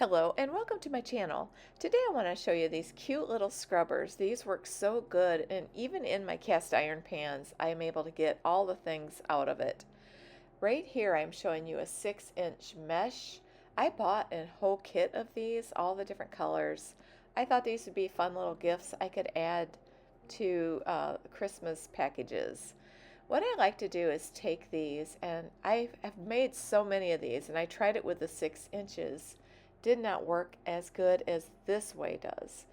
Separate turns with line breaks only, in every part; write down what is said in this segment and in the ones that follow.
Hello and welcome to my channel. Today I want to show you these cute little scrubbers. These work so good, and even in my cast iron pans I am able to get all the things out of it. Right here I'm showing you a 6-inch mesh. I bought a whole kit of these, all the different colors. I thought these would be fun little gifts I could add to Christmas packages. What I like to do is take these, and I have made so many of these, and I tried it with the 6 inches. Did not work as good as this way does.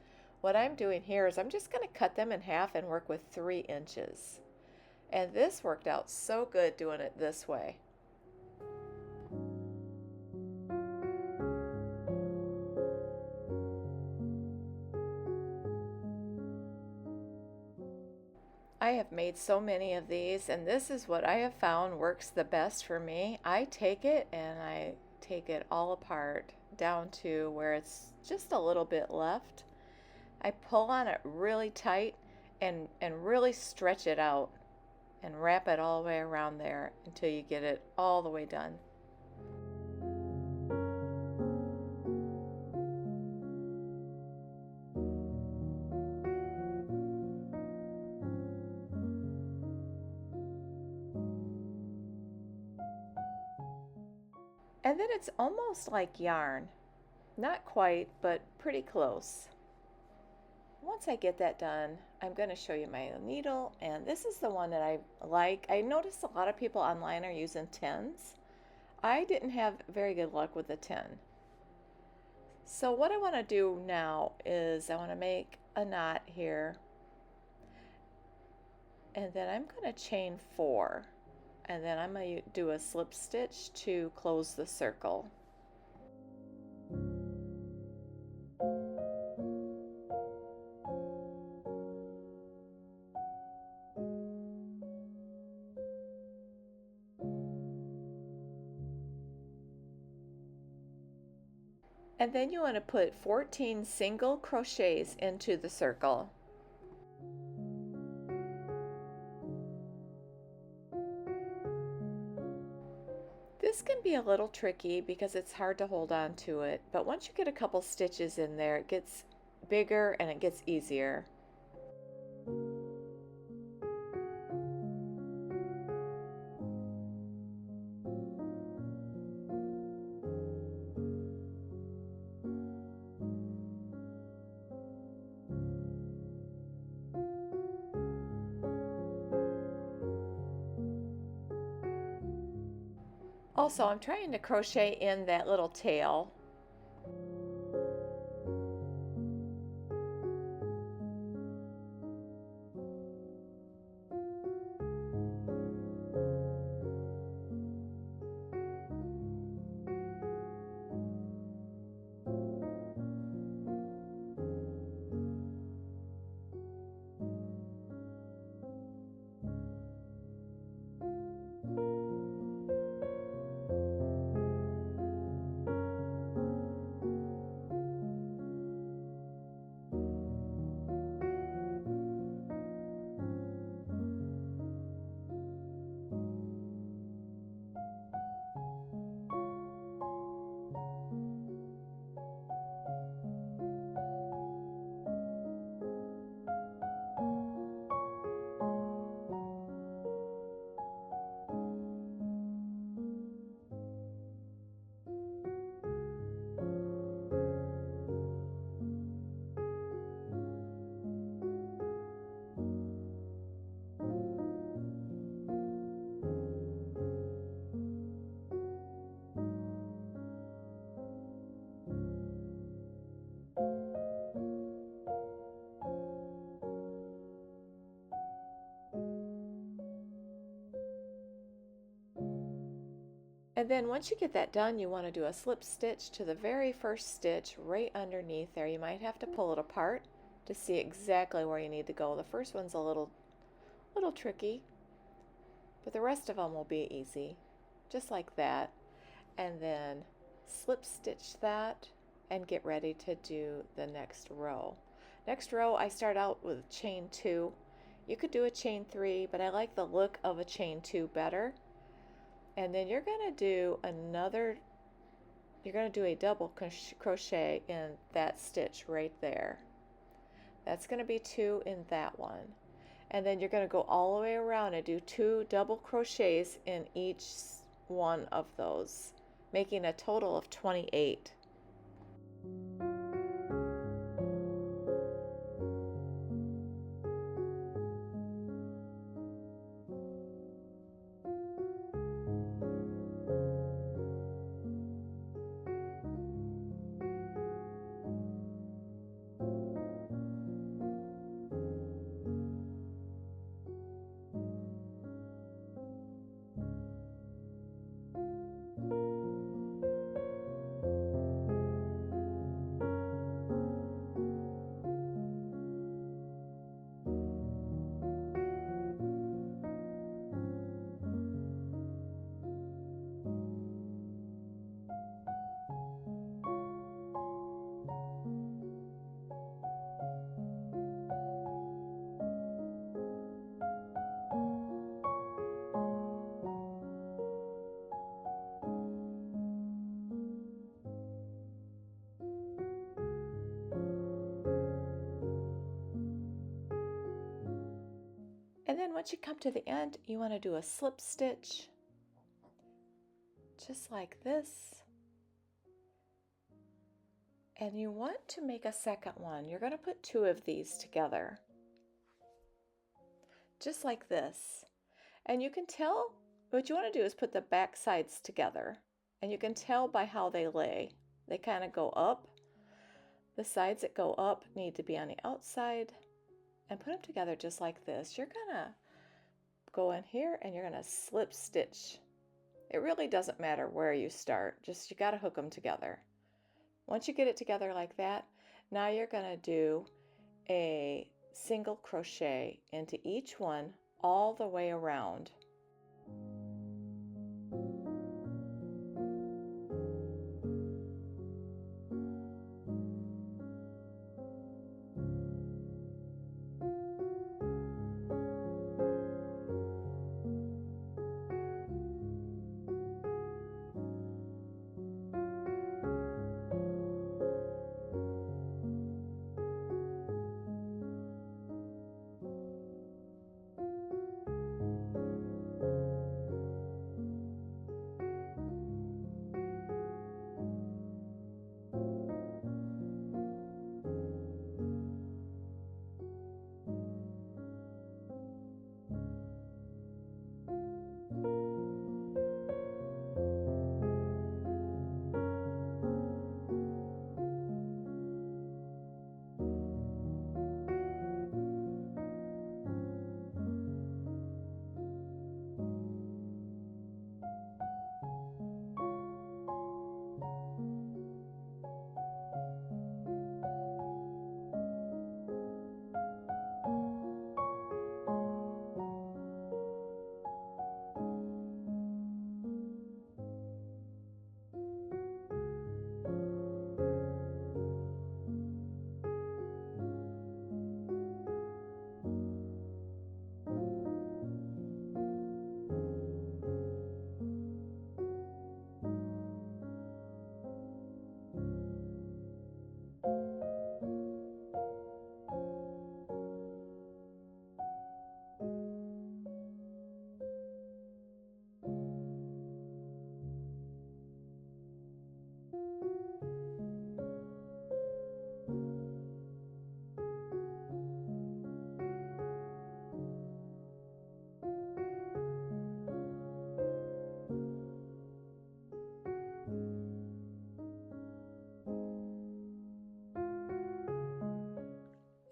What I'm doing here is I'm just going to cut them in half and work with 3 inches. And this worked out so good doing it this way. I have made so many of these, and this is what I have found works the best for me. I take it and I take it all apart down to where it's just a little bit left. I pull on it really tight and really stretch it out and wrap it all the way around there until you get it all the way done. And then it's almost like yarn. Not quite, but pretty close. Once I get that done, I'm going to show you my needle, and this is the one that I like. I noticed a lot of people online are using 10s. I didn't have very good luck with the 10. So what I want to do now is I want to make a knot here, and then I'm going to chain 4, and then I'm going to do a slip stitch to close the circle. And then you want to put 14 single crochets into the circle. This can be a little tricky because it's hard to hold on to it, but once you get a couple stitches in there, it gets bigger and it gets easier. Also, I'm trying to crochet in that little tail. And then once you get that done, you want to do a slip stitch to the very first stitch right underneath there. You might have to pull it apart to see exactly where you need to go. The first one's a little tricky, but the rest of them will be easy, just like that. And then slip stitch that and get ready to do the next row. Next row I start out with chain 2. You could do a chain 3, but I like the look of a chain 2 better. And then you're going to do another you're going to do a double crochet in that stitch right there. That's going to be 2 in that one. And then you're going to go all the way around and do 2 double crochets in each one of those, making a total of 28. And then once you come to the end, you want to do a slip stitch, just like this. And you want to make a second one. You're going to put 2 of these together, just like this. And you can tell, what you want to do is put the back sides together. And you can tell by how they lay. They kind of go up. The sides that go up need to be on the outside. And put them together just like this. You're going to go in here and you're going to slip stitch. It really doesn't matter where you start, just you got to hook them together. Once you get it together like that, now you're going to do a single crochet into each one all the way around.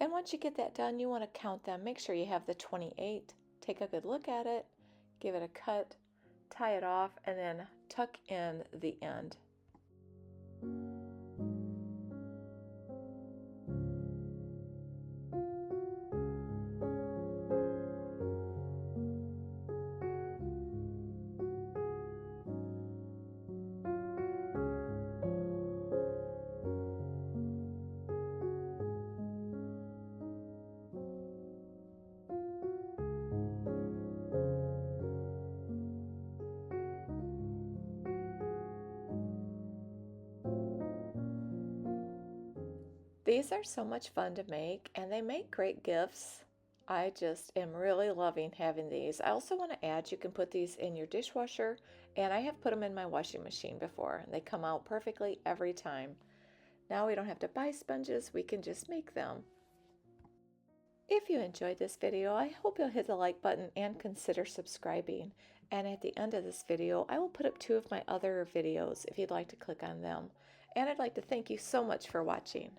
And once you get that done, you want to count them. Make sure you have the 28. Take a good look at it, give it a cut, tie it off, and then tuck in the end. These are so much fun to make and they make great gifts. I just am really loving having these. I also want to add you can put these in your dishwasher, and I have put them in my washing machine before and they come out perfectly every time. Now we don't have to buy sponges, we can just make them. If you enjoyed this video, I hope you'll hit the like button and consider subscribing. And at the end of this video, I will put up 2 of my other videos if you'd like to click on them. And I'd like to thank you so much for watching.